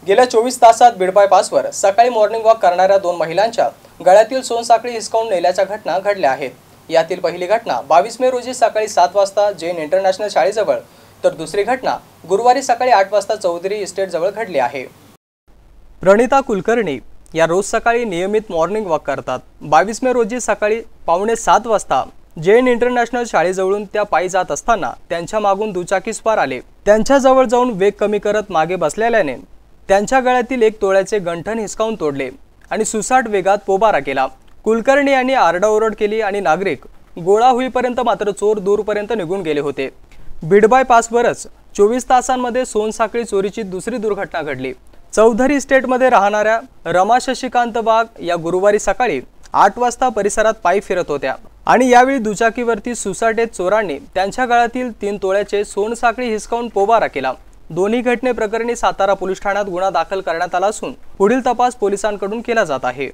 गेल्या 24 तासात बीड बायपासवर सकाळी मॉर्निंग वॉक करणाऱ्या 2 महिलांच्या गळ्यातील सोनसाखळी हिसकावून नेल्याच्या घटना घडल्या आहेत। यातील पहिली घटना 22 मे रोजी सकाळी 7 वाजता जैन इंटरनॅशनल शाळेजवळ, तर दुसरी घटना गुरुवारी सकाळी 8 वाजता चौधरी इस्टेट जवळ घडली आहे। प्रणिता कुलकर्णी या रोज सकाळी नियमित मॉर्निंग वॉक करतात। 22 मे रोजी सकाळी 6:45 वाजता जैन इंटरनॅशनल शाळेजवळून त्या पायी जात असताना त्यांच्या मागून दुचाकीस्वार आले। त्यांच्या जवळ जाऊन वेग कमी करत मागे बसलेल्याने त्यांच्या गळ्यातील 1 तोळ्याचे गंठण हिसकावून तोडले आणि सुसाट वेगात पोबारा केला। कुलकर्णी यांनी आरडाओरड केली आणि नागरिक गोळा होईपर्यंत मात्र चोर दूरपर्यंत निघून गेले होते। बीड बायपासवरच 24 तासांमध्ये सोनसाखळी चोरीची दुसरी दुर्घटना घडली। चौधरी इस्टेटमध्ये राहणाऱ्या रमा शशिकांत वाघ या गुरुवारी सकाळी 8 वाजता परिसरात पायी फिरत होत्या आणि यावेळी दुचाकीवरती सुसाटेत चोरांनी त्यांच्या गळ्यातील 3 तोळ्याचे सोनसाखळी हिसकावून पोबारा केला। दोन्ही घटनेप्रकरणी सातारा पोलीस ठाण्यात गुन्हा दाखल करण्यात आला असून पुढील तपास पोलिसांकडून केला जात आहे।